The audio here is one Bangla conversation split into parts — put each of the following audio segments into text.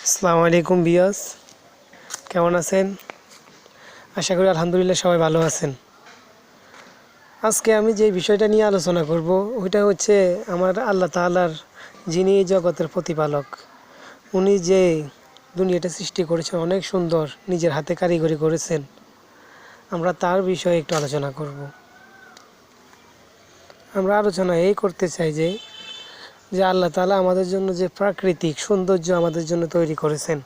আসসালামু আলাইকুম বিয়াস, কেমন আছেন? আশা করি আলহামদুলিল্লাহ সবাই ভালো আছেন। আজকে আমি যে বিষয়টা নিয়ে আলোচনা করব ওইটা হচ্ছে আমার আল্লাহ তাআলার, যিনি এই জগতের প্রতিপালক। উনি যে দুনিয়াটা সৃষ্টি করেছেন অনেক সুন্দর, নিজের হাতে কারিগরি করেছেন। আমরা তার বিষয়ে একটু আলোচনা করব। আমরা আলোচনা এই করতে চাই যে আল্লাহ তাআলা আমাদের জন্য যে প্রাকৃতিক সৌন্দর্য আমাদের জন্য তৈরি করেছেন,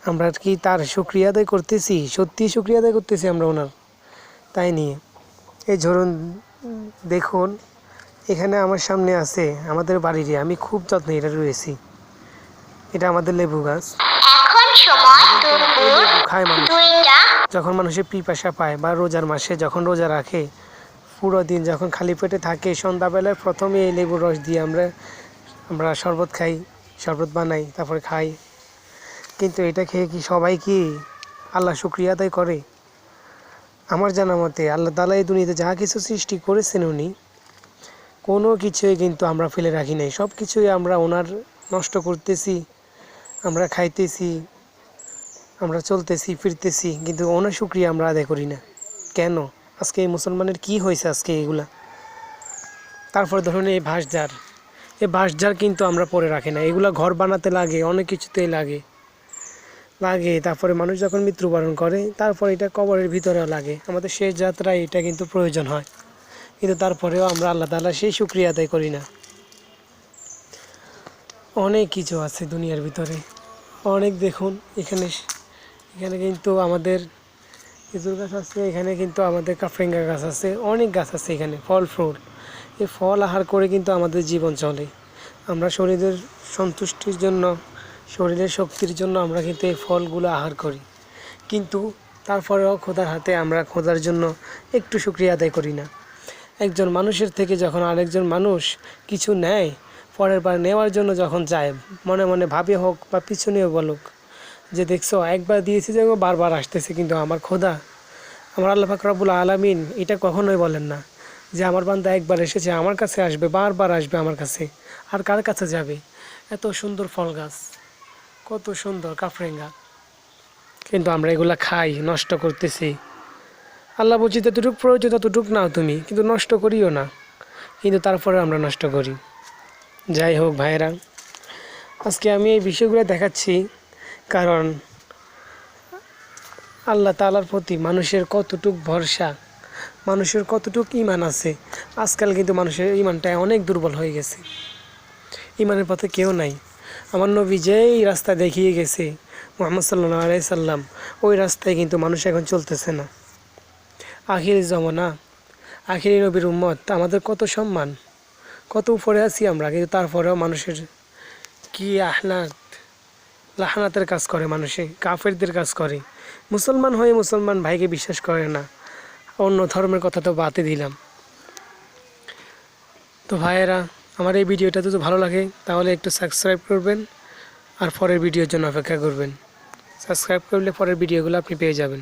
আমরা কি তার শুকরিয়া আদায় করতেছি? সত্যিই শুকরিয়া আদায় করতেছি আমরা ওনার? তাই নিয়ে এই ধরুন, দেখুন এখানে আমার সামনে আছে আমাদের বাড়িরই, আমি খুব যত্নে এটা রয়েছি। এটা আমাদের লেবু গাছ। খায় মানুষ যখন মানুষের পিপাসা পায় বা রোজার মাসে যখন রোজা রাখে, পুরো দিন যখন খালি পেটে থাকে, সন্ধ্যাবেলায় প্রথমে এই লেবুর রস দিয়ে আমরা শরবত খাই, শরবত বানাই, তারপরে খাই। কিন্তু এটা খেয়ে কি সবাই কি আল্লাহ শুকরিয়া আদায় করে? আমার জানা মতে আল্লাহ তাআলা এই দুনিয়াতে যা কিছু সৃষ্টি করেছেন, উনি কোনো কিছুই কিন্তু আমরা ফেলে রাখি নাই। সব কিছুই আমরা ওনার নষ্ট করতেছি, আমরা খাইতেছি, আমরা চলতেছি ফিরতেছি, কিন্তু ওনার শুকরিয়া আমরা আদায় করি না কেন? আজকে এই মুসলমানের কি হয়েছে আজকে এগুলা? তারপরে ধরুন এই বাঁশঝাড় কিন্তু আমরা পরে রাখি না। এগুলা ঘর বানাতে লাগে, অনেক কিছুতেই লাগে। তারপরে মানুষ যখন মৃত্যুবরণ করে, তারপরে এটা কবরের ভিতরেও লাগে। আমাদের শেষ যাত্রায় এটা কিন্তু প্রয়োজন হয়, কিন্তু তারপরেও আমরা আল্লাহ তাআলা সেই শুকরিয়া আদায় করি না। অনেক কিছু আছে দুনিয়ার ভিতরে, অনেক। দেখুন এখানে কিন্তু আমাদের খেজুর গাছ আছে, এখানে কিন্তু আমাদের কাফরেঙ্গা গাছ আছে, অনেক গাছ আছে এখানে, ফল ফ্রুট। এই ফল আহার করে কিন্তু আমাদের জীবন চলে। আমরা শরীরের সন্তুষ্টির জন্য, শরীরের শক্তির জন্য আমরা কিন্তু এই ফলগুলো আহার করি, কিন্তু তারপরেও খোদার হাতে আমরা খোদার জন্য একটু শুকরিয়া আদায় করি না। একজন মানুষের থেকে যখন আরেকজন মানুষ কিছু নেয়, পরের বার নেওয়ার জন্য যখন যায়, মনে মনে ভাবে হোক বা পিছনেও বলুক যে দেখছো একবার দিয়েছি যে বারবার আসতেছে, কিন্তু আমার খোদা, আমার আল্লাহ পাক রব্বুল আলামিন এটা কখনোই বলেন না যে আমার বান্দা একবার এসেছে, আমার কাছে আসবে, বারবার আসবে আমার কাছে। আর কার কাছে যাবে? এত সুন্দর ফল গাছ, কত সুন্দর কাফরেঙ্গা, কিন্তু আমরা এগুলা খাই, নষ্ট করতেছি। আল্লাহ বলছি যতটুকু প্রয়োজন ততটুকু নাও তুমি, কিন্তু নষ্ট করিও না। কিন্তু তারপরে আমরা নষ্ট করি। যাই হোক ভাইয়েরা, আজকে আমি এই বিষয়গুলো দেখাচ্ছি কারণ আল্লাহ তাআলার প্রতি মানুষের কতটুক ভরসা, মানুষের কতটুক ঈমান আছে। আজকাল কিন্তু মানুষের ঈমানটা অনেক দুর্বল হয়ে গেছে, ঈমানের পথে কেউ নাই। আমার নবী যেই রাস্তা দেখিয়ে গেছে, মুহাম্মদ সাল্লাল্লাহু আলাইহি সাল্লাম, ওই রাস্তায় কিন্তু মানুষ এখন চলতেছে না। আখিরি জমানা, আখিরি নবীর উম্মত, আমাদের কত সম্মান, কত উপরে আছি আমরা, কিন্তু তারপরেও মানুষের কি লাহানাতের কাজ করে, মানুষে কাফেরদের কাজ করে। মুসলমান হয়ে মুসলমান ভাইকে বিশ্বাস করে না, অন্য ধর্মের কথা তো বাদই দিলাম। তো ভাইয়েরা, আমার এই ভিডিওটা যদি ভালো লাগে তাহলে একটু সাবস্ক্রাইব করবেন, আর পরের ভিডিওর জন্য অপেক্ষা করবেন। সাবস্ক্রাইব করলে পরের ভিডিওগুলো আপনি পেয়ে যাবেন।